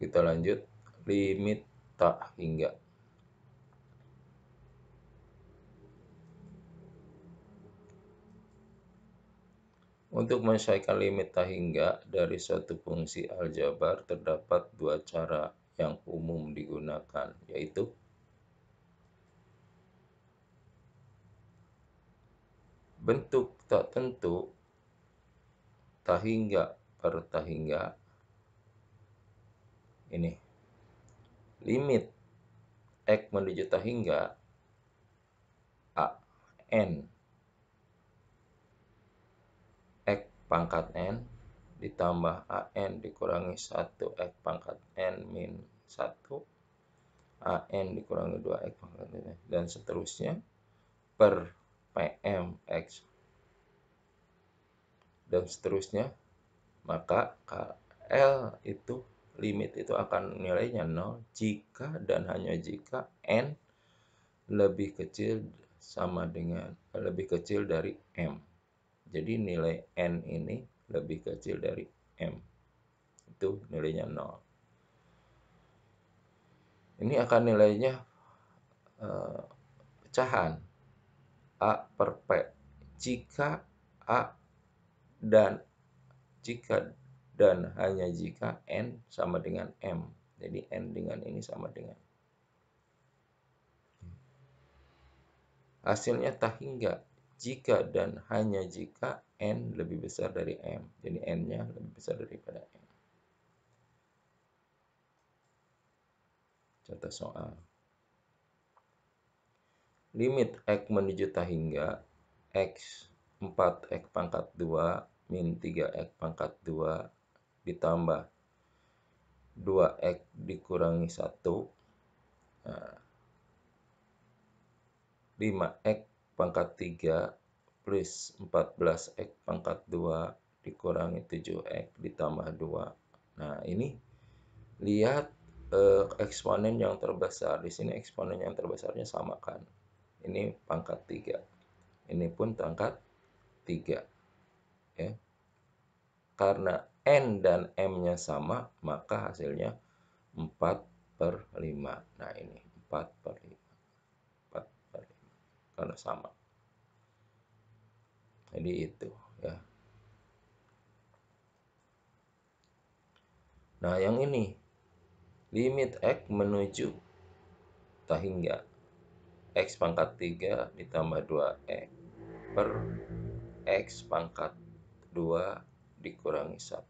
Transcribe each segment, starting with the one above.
Kita lanjut, limit tak hingga. Untuk menyelesaikan limit tak hingga dari suatu fungsi aljabar terdapat dua cara yang umum digunakan, yaitu bentuk tak tentu tak hingga per tak hingga. Ini limit X menuju tak hingga A N X pangkat N ditambah AN dikurangi 1 X pangkat N min 1 AN dikurangi 2 X pangkat N dan seterusnya per PM X dan seterusnya. Maka L itu limit itu akan nilainya 0 jika dan hanya jika N lebih kecil dari M. Jadi nilai N ini lebih kecil dari M. Itu nilainya 0. Ini akan nilainya pecahan A per P. Jika dan hanya jika N sama dengan M. Jadi N dengan ini sama dengan. Hasilnya tak hingga jika dan hanya jika N lebih besar dari M. Jadi N-nya lebih besar daripada M. Contoh soal. Limit X menuju tak hingga X 4X pangkat 2 min 3X pangkat 2 ditambah 2X dikurangi 1. Nah, 5X pangkat 3 plus 14X pangkat 2 dikurangi 7X ditambah 2. Nah, ini lihat eksponen yang terbesar. Di sini eksponen yang terbesarnya sama kan. Ini pangkat 3. Ini pun pangkat 3. Ya. Karena N dan M-nya sama, maka hasilnya 4/5. Nah, ini 4/5. 4/5. Karena sama. Jadi itu ya. Nah, yang ini limit X menuju tak hingga X pangkat 3 ditambah 2X per X pangkat 2 dikurangi 1.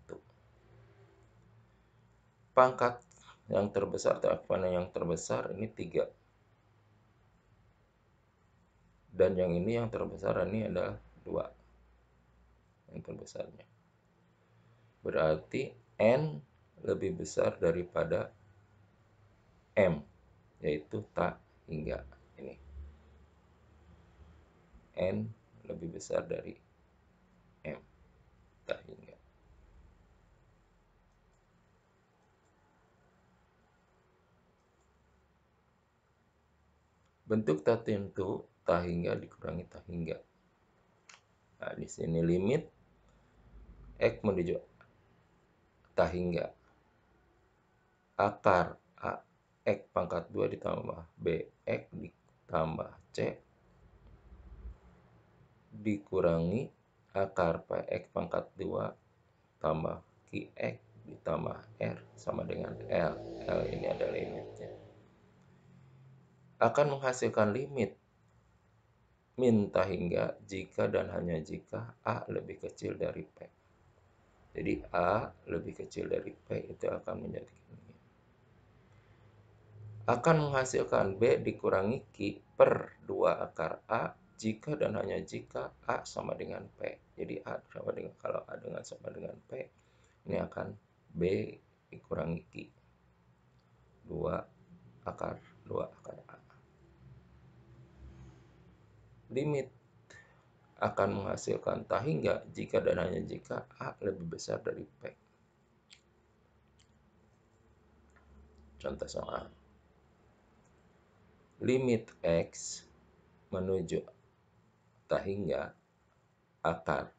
Pangkat yang terbesar atau eksponen yang terbesar ini 3. Dan yang ini yang terbesar ini adalah 2. Yang terbesarnya. Berarti N lebih besar daripada M, yaitu tak hingga. Ini N lebih besar dari M, tak hingga. Bentuk tak tentu tak hingga dikurangi tak hingga. Nah, di sini limit X menuju tak hingga akar A X pangkat 2 ditambah BX ditambah C dikurangi akar PX pangkat 2 tambah QX ditambah R sama dengan L. L ini adalah limitnya. Akan menghasilkan limit min tak hingga jika dan hanya jika A lebih kecil dari P. Jadi A lebih kecil dari P itu akan menjadi ini. Akan menghasilkan B dikurangi Q per 2 akar A jika dan hanya jika A sama dengan P. Jadi A sama dengan, kalau A dengan sama dengan P, ini akan B dikurangi Q. 2 akar A. Limit akan menghasilkan tak hingga jika dan hanya jika A lebih besar dari P. Contoh soal. Limit X menuju tak hingga akar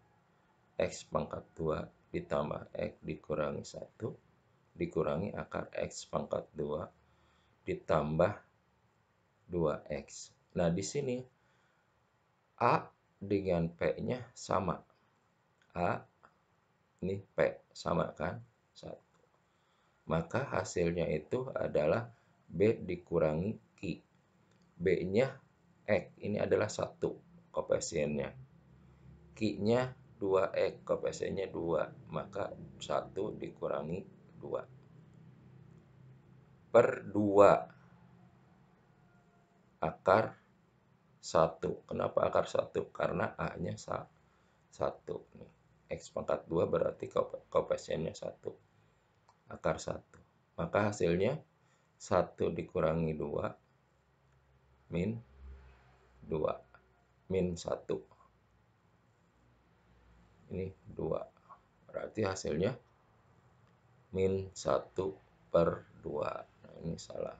X pangkat 2 ditambah X dikurangi 1 dikurangi akar X pangkat 2 ditambah 2X. Nah, di sini A dengan P-nya sama. A, ini P, sama kan? 1. Maka hasilnya itu adalah B dikurangi Q. B-nya X, ini adalah 1 koefisiennya. Q-nya 2X, koefisiennya 2. Maka 1 dikurangi 2 per 2 akar 1. Kenapa akar 1? Karena A-nya 1. Nih. X pangkat 2 berarti koefisiennya 1. Akar 1. Maka hasilnya 1 dikurangi 2 min 2. Min 1. Ini 2. Berarti hasilnya min 1 per 2. Nah, ini salah.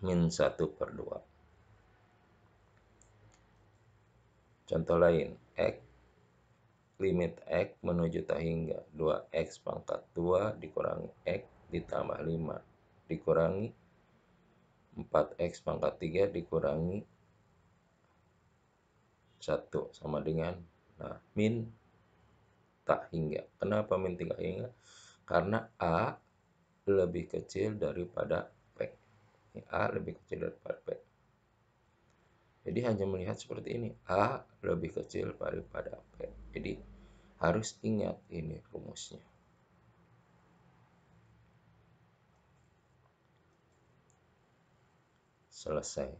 Min 1 per 2. Contoh lain, X, limit X menuju tak hingga 2X pangkat 2 dikurangi X ditambah 5 dikurangi 4X pangkat 3 dikurangi 1 sama dengan, nah, min tak hingga. Kenapa min tak hingga? Karena A lebih kecil daripada P. A lebih kecil daripada P. Jadi hanya melihat seperti ini, A lebih kecil daripada P. Jadi harus ingat ini rumusnya. Selesai.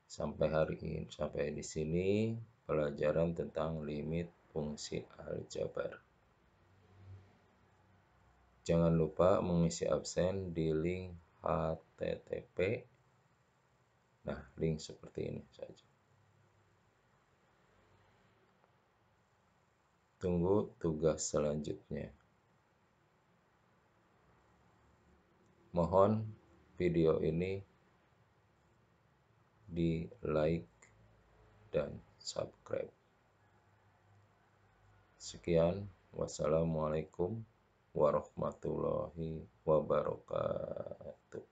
Sampai di sini pelajaran tentang limit fungsi aljabar. Jangan lupa mengisi absen di link HTTP. Nah, link seperti ini saja. Tunggu tugas selanjutnya. Mohon video ini di like dan subscribe. Sekian, wassalamualaikum warahmatullahi wabarakatuh.